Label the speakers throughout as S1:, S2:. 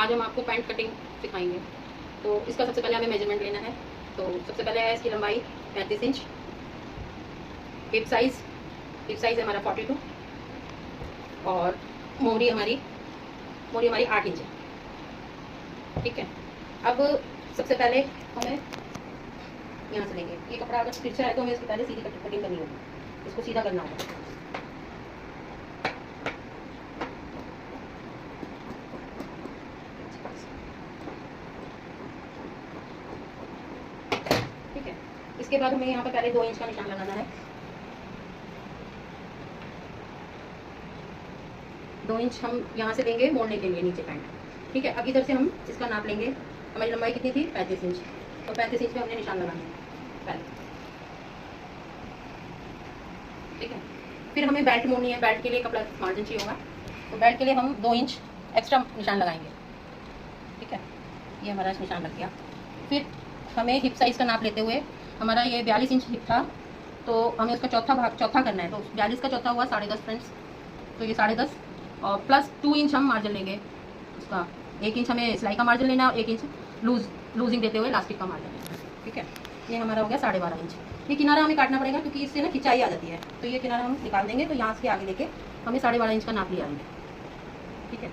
S1: आज हम आपको पैंट कटिंग सिखाएंगे। तो इसका सबसे पहले हमें मेजरमेंट लेना है। तो सबसे पहले है इसकी लंबाई 35 इंच, हिप साइज़ है हमारा 42 और मोहरी हमारी 8 इंच है। ठीक है, अब सबसे पहले हमें यहाँ से लेंगे। ये कपड़ा अगर तिरछा है तो हमें इसके पहले सीधी कटिंग करनी होगी, इसको सीधा करना होगा। ठीक है, इसके बाद हमें यहाँ पर पहले 2 इंच का निशान लगाना है। 2 इंच हम यहाँ से लेंगे मोड़ने के लिए नीचे पैंट। ठीक है, अब इधर से हम इसका नाप लेंगे। हमारी लंबाई कितनी थी? 35 इंच। तो 35 इंच पे हमने निशान लगाना है पहले। ठीक है, फिर हमें बेल्ट मोड़नी है। बेल्ट के लिए कपड़ा मार्जिन चाहिए होगा, तो बेल्ट के लिए हम 2 इंच एक्स्ट्रा निशान लगाएंगे। ठीक है, ये हमारा निशान लग गया। फिर हमें हिप साइज़ का नाप लेते हुए, हमारा ये 42 इंच हिप था, तो हमें उसका चौथा करना है। तो 42 का चौथा हुआ 10.5 फ्रेंड्स, तो ये 10.5 और प्लस 2 इंच हम मार्जिन लेंगे। उसका 1 इंच हमें सिलाई का मार्जिन लेना है और 1 इंच लूजिंग देते हुए इलास्टिक का मार्जिन लेना है। ठीक है, ये हमारा हो गया 12.5 इंच। ये किनारा हमें काटना पड़ेगा क्योंकि इससे ना खिंचाई आ जाती है, तो ये किनारा हम निकाल देंगे। तो यहाँ से आगे लेके हमें 12.5 इंच का नाप लिया आएंगे। ठीक है,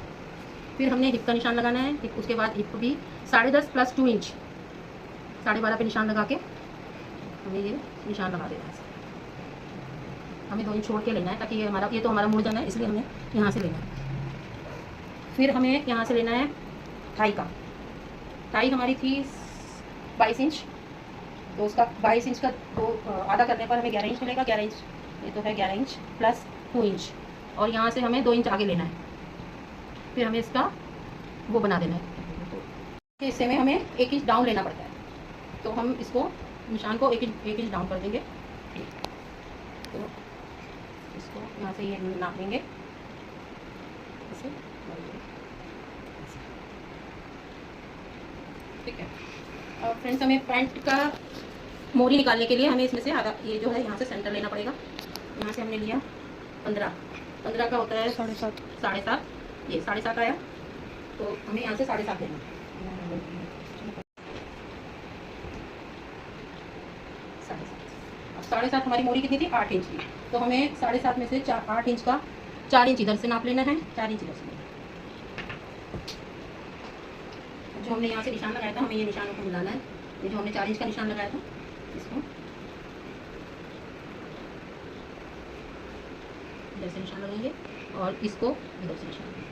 S1: फिर हमने हिप का निशान लगाना है। हिप, उसके बाद हिप भी 10.5 प्लस 2 इंच 12.5 पे निशान लगा के हमें ये निशान लगा देना है। हमें 2 इंच छोड़ के लेना है ताकि ये तो हमारा मुड़ जाना है, इसलिए हमें यहाँ से लेना है। फिर हमें यहाँ से लेना है थाई का। थाई हमारी थी 22 इंच, तो उसका 22 इंच का आधा करने पर हमें 11 इंच मिलेगा। 11 इंच, ये तो है 11 इंच प्लस 2 इंच, और यहाँ से हमें 2 इंच आगे लेना है। फिर हमें इसका वो बना देना है। हिस्से में हमें 1 इंच डाउन लेना पड़ता है, तो हम इसको निशान को 1 इंच डाउन कर देंगे। तो इसको यहाँ से ये नाप लेंगे ऐसे। ठीक है, और फ्रेंड्स हमें पैंट का मोरी निकालने के लिए हमें इसमें से आधा, ये जो है यहाँ से सेंटर लेना पड़ेगा। यहाँ से हमने लिया 15 का होता है 7.5, ये 7.5 आया, तो हमें यहाँ से 7.5 देना। 7.5 हमारी मोरी कितनी थी? 8 इंच की, तो हमें 7.5 में से 8 इंच का 4 इंच इधर से नाप लेना है, 4 इंच इधर से। जो हमने यहाँ से निशान लगाया था, हमें ये निशानों को मिलाना है। ये जो हमने 4 इंच का निशान लगाया था, इसको इधर से निशान लगाएंगे और इसको इधर से निशान लगाएंगे।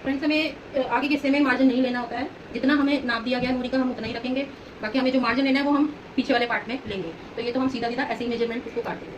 S1: फ्रेंड्स हमें आगे के हिस्से में मार्जिन नहीं लेना होता है। जितना हमें नाप दिया गया मोरी का हम उतना ही रखेंगे, बाकी हमें जो मार्जिन लेना है वो हम पीछे वाले पार्ट में लेंगे। तो ये तो हम सीधा ऐसे ही मेजरमेंट उसको काट देंगे।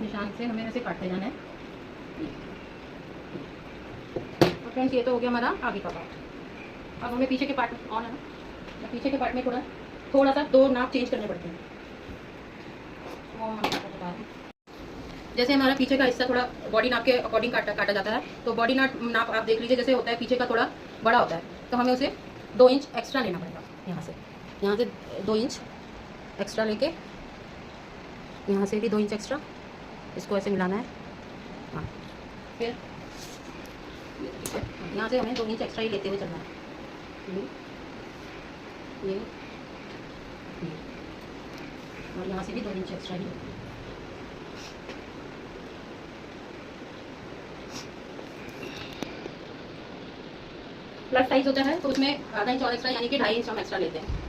S1: निशान से हमें ऐसे काटते जाना है। तो फ्रेंड्स ये तो हो गया हमारा आगे का पार्ट। अब हमें पीछे के पार्ट ऑन है ना, पीछे के पार्ट में थोड़ा सा 2 नाप चेंज करने पड़ते हैं। वो हम आपको बता रहे हैं। जैसे हमारा पीछे का हिस्सा थोड़ा बॉडी नाप के अकॉर्डिंग काटा जाता है, तो बॉडी नाप आप देख लीजिए, जैसे होता है पीछे का थोड़ा बड़ा होता है, तो हमें उसे 2 इंच एक्स्ट्रा लेना पड़ेगा। यहाँ से 2 इंच एक्स्ट्रा लेके, यहाँ से भी 2 इंच एक्स्ट्रा, इसको ऐसे मिलाना है। हाँ, फिर यहाँ से हमें 2 इंच एक्स्ट्रा ही लेते हुए चलना है। ये और यहाँ से भी 2 इंच एक्स्ट्रा ही। प्लस साइज होता है तो उसमें आधा इंच और एक्स्ट्रा, यानी कि 2.5 इंच हम एक्स्ट्रा लेते हैं।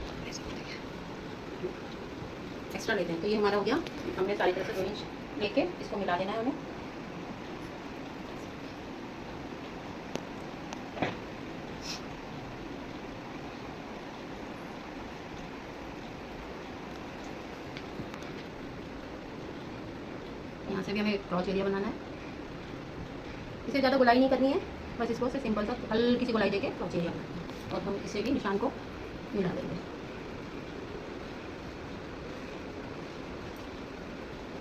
S1: तो ये हमारा हो गया। हमने सारी तरह से 2 इंच लेके इसको मिला देना है हमें। यहाँ से भी हमें क्रॉच एरिया बनाना है। इसे ज़्यादा गुलाई नहीं करनी है, बस इसको से सिंपल सा हल्की सी गुलाई देके क्रॉच एरिया बनाना है। और हम इसे भी निशान को मिला देंगे।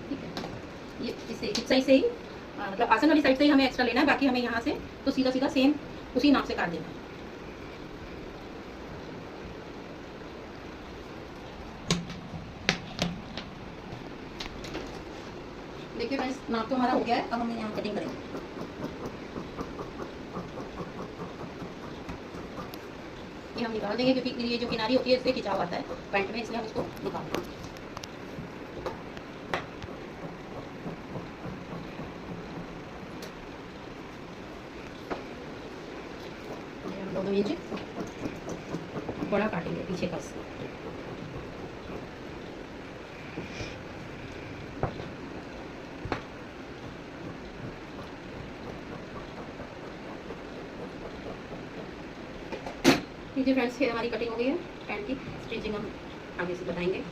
S1: ठीक है, ये इसे इस साइड से ही मतलब आसन वाली साइड से ही हमें एक्स्ट्रा लेना है, बाकी हमें यहाँ से तो सीधा सीधा सेम उसी नाप से काट देना है। देखिए फ्रेंड्स, नाप तो हमारा हो गया है। अब हम यहाँ कटिंग करेंगे। ये हम निकाल देंगे क्योंकि ये जो किनारी होती है इससे खिंचाव आता है पैंट में, इसलिए हम इसको निकाल देंगे। हम 2 इंच बड़ा काटेंगे पीछे का। देखिए फ्रेंड्स, ये हमारी कटिंग हो गई है। पैंट की स्टिचिंग हम आगे से बताएंगे।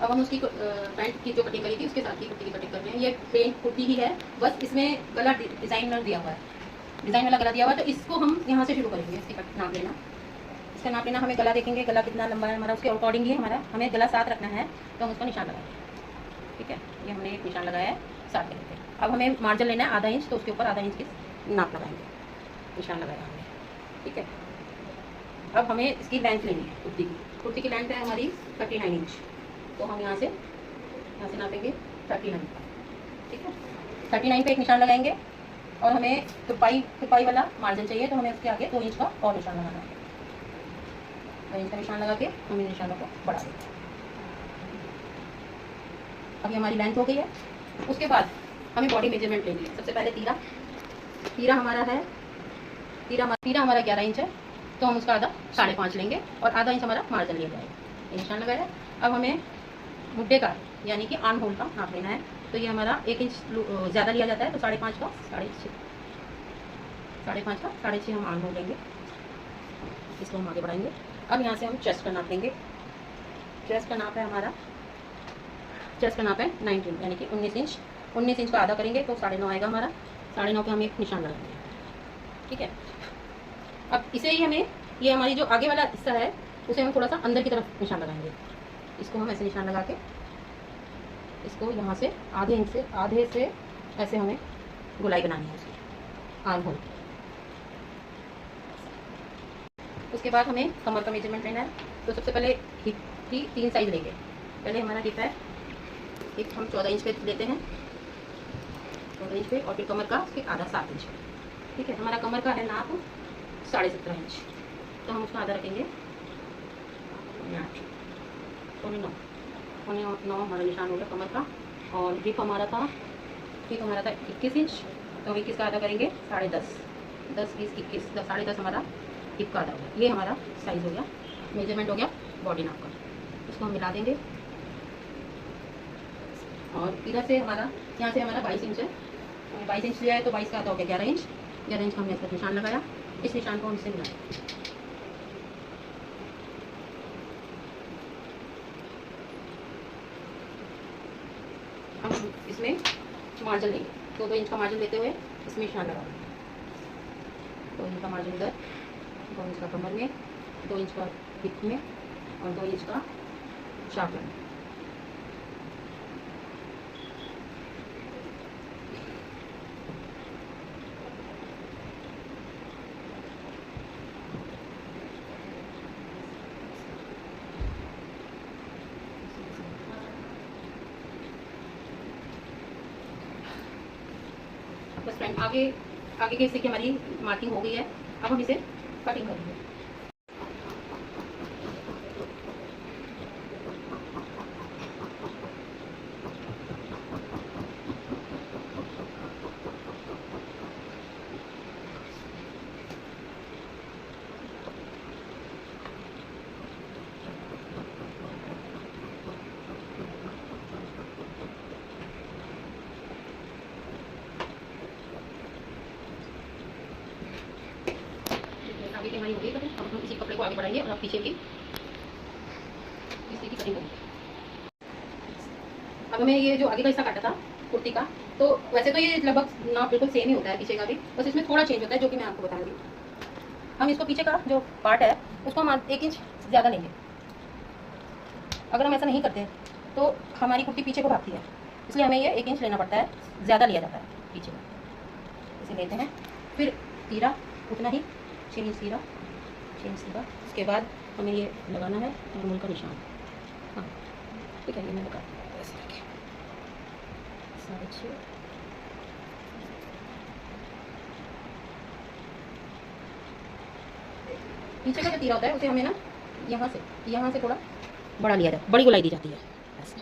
S1: अब हम उसकी पैंट की जो कटिंग करी थी उसके साथ ही कुर्ती की कटिंग कर रहे हैं। ये प्लेन कुर्ती ही है, बस इसमें गला डिज़ाइनर दिया हुआ है, डिज़ाइन वाला गला दिया हुआ है। तो इसको हम यहाँ से शुरू करेंगे। इसकी नाप लेना, इसका नाप लेना, हमें गला देखेंगे गला कितना लंबा है हमारा, उसके अकॉर्डिंग ही हमें गला 7 रखना है। तो हम उसका निशान लगाएंगे। ठीक है, ये हमने एक निशान लगाया है 7 के लिए। अब हमें मार्जिन लेना है आधा इंच, तो उसके ऊपर आधा इंच की नाप लगाएंगे, निशान लगाया हमने। ठीक है, अब हमें इसकी लेंथ लेनी है कुर्ती की। कुर्ती की लेंथ है हमारी 39 इंच। तो हम यहाँ से नापेंगे 39। ठीक है, 39 पे एक निशान लगाएंगे। और हमें तुपाई वाला मार्जिन चाहिए, तो हमें उसके आगे 2 इंच का और निशान लगाना है। 2 इंच का निशान लगा के हम इन निशानों को बढ़ा देंगे। अभी हमारी लेंथ हो गई है। उसके बाद हमें बॉडी मेजरमेंट लेनी है। सबसे पहले तीरा हमारा 11 इंच है, तो हम उसका आधा 5.5 लेंगे और आधा इंच हमारा मार्जिन लिया जाएगा। ये निशान लगाया। अब हमें मुड्ढे का यानी कि आर्म होल का नाप लेना है। तो ये हमारा 1 इंच ज़्यादा लिया जाता है, तो 5.5 का 6.5 हम आर्म होल लेंगे। इसको हम आगे बढ़ाएंगे। अब यहाँ से हम चेस्ट का नाप लेंगे। चेस्ट का नाप है 19 यानी कि 19 इंच। 19 इंच का आधा करेंगे तो 9.5 आएगा हमारा। 9.5 पे हम एक निशान लगाएंगे। ठीक है, अब इसे ही हमें ये हमारी जो आगे वाला हिस्सा है उसे हम थोड़ा सा अंदर की तरफ निशान लगाएंगे। इसको हम ऐसे निशान लगा के इसको यहाँ से आधे से ऐसे हमें गोलाई बनानी है उसकी आर्म होल। उसके बाद हमें कमर का मेजरमेंट लेना है। तो सबसे पहले हिप की 3 साइज लेंगे। पहले हमारा हिप हम 14 इंच पे लेते हैं, 14 इंच पे। और फिर कमर का फिर आधा 7 इंच। ठीक है, हमारा कमर का है नाप 17.5 इंच, तो हम उसका आधा रखेंगे 9 हमारा निशान हो गया कमर का। और हिप हमारा था 21 इंच, तो हम 21 का आधा करेंगे 10.5, 10 20 21 10.5 हमारा हिप का आधा हो गया। ये हमारा साइज़ हो गया, मेजरमेंट हो गया बॉडी नाप का। इसको हम मिला देंगे। और इधर से यहाँ से हमारा 22 इंच है, 22 इंच लिया है, तो 22 का आधा हो गया 11 इंच। 11 इंच का हमने इसका निशान लगाया। इस निशान को हम इससे मिलाएं। हम इसमें मार्जिन लेंगे। 2 इंच का मार्जिन लेते हुए इसमें निशान लगाएंगे। 2 इंच का मार्जिन इधर, 2 इंच का कमर में, 2 इंच का हिप में और 2 इंच का शाफ्ट में। बस फ्रेंड, आगे के हिस्से की हमारी मार्किंग हो गई है। अब हम इसे कटिंग करेंगे। आगे की हमारी हो गई कटिंग। अब हम इसी कपड़े को आगे बढ़ाएंगे और अब पीछे की इसी की कटिंग करेंगे। अब हमें ये जो आगे का हिस्सा काटा था कुर्ती का। तो वैसे तो ये लगभग ना बिल्कुल सेम ही होता है पीछे का भी, बस इसमें थोड़ा चेंज होता है जो कि मैं आपको बता रही हूँ। हम इसको पीछे का जो पार्ट है उसको हम 1 इंच ज़्यादा लेंगे। अगर हम ऐसा नहीं करते तो हमारी कुर्ती पीछे को भागती है, इसलिए हमें ये 1 इंच लेना पड़ता है, ज़्यादा लिया जाता है पीछे का। इसे लेते हैं, फिर तीरा उतना ही 6 इंच तीरा, 6 इंच तीरा। उसके बाद हमें ये लगाना है आर्मोल का निशान। हाँ ठीक है, ये मैं बता ऐसे रखें 6.5। पीछे का जो तीरा होता है उसे हमें ना यहाँ से थोड़ा बड़ा लिया जाता है, बड़ी गोलाई दी जाती है ऐसे।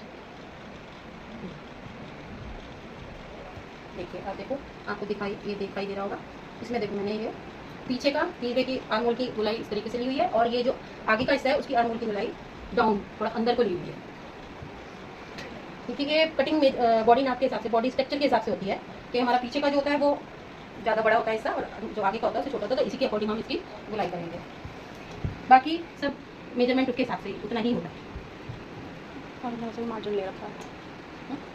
S1: देखिए आप देखो, आपको दिखाई दे रहा होगा। इसमें देखो मैंने ये पीछे का तीरे की आर्मोल की गोलाई इस तरीके से ली हुई है, और ये जो आगे का हिस्सा है उसकी आर्मोल की गोलाई डाउन थोड़ा अंदर को ली हुई है, क्योंकि ये कटिंग में बॉडी नाप के हिसाब से, बॉडी स्ट्रक्चर के हिसाब से होती है कि हमारा पीछे का जो होता है वो ज़्यादा बड़ा होता है हिस्सा, और जो आगे का होता है उससे छोटा होता है। तो इसी के अकॉर्डिंग हम इसकी गोलाई करेंगे। बाकी सब मेजरमेंट उसके हिसाब से उतना ही होता है।
S2: और यहाँ से मार्जिन ले रखा है,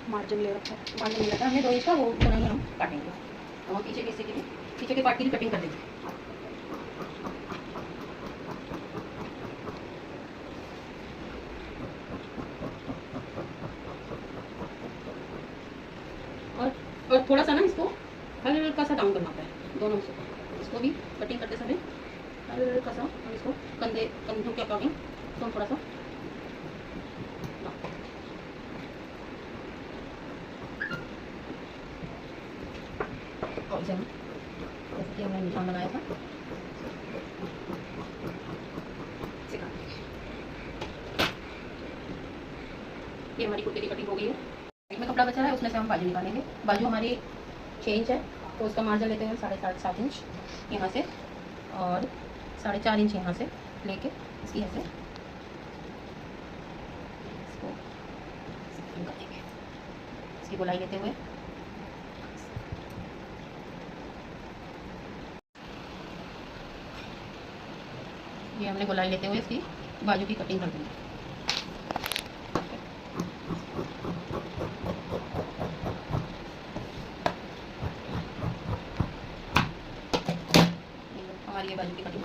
S2: मार्जिन ले रखा है,
S1: मार्जिन मिला था हमने 2 इंच का, वो उतना ही हम काटेंगे। तो हम पीछे के हिस्से के लिए, पीछे के पार्ट की भी कटिंग कर देंगे। और थोड़ा सा ना इसको हल्का सा डाउन करना होता है दोनों से। इसको भी कटिंग करते समय हल्का सा हम इसको कंधों के अकॉर्डिंग तो थोड़ा सा और इसे हम जैसे कि हमने निशान लगाया था इसे काट देंगे। ये हमारी कुर्ते की कटिंग हो गई है। इसमें कपड़ा बचा है, उसमें से हम बाजू निकालेंगे। बाजू हमारी 6 इंच है, तो उसका मार्जिन लेते हैं 7.5 इंच यहाँ से, और 4.5 इंच यहाँ से लेके इसकी ऐसे इसको कटिंग कर देंगे। इसकी गोलाई लेते हुए ये हमने गोलाई लेते हुए इसकी बाजू की कटिंग कर देंगे। हमारी ये बाजू की कटिंग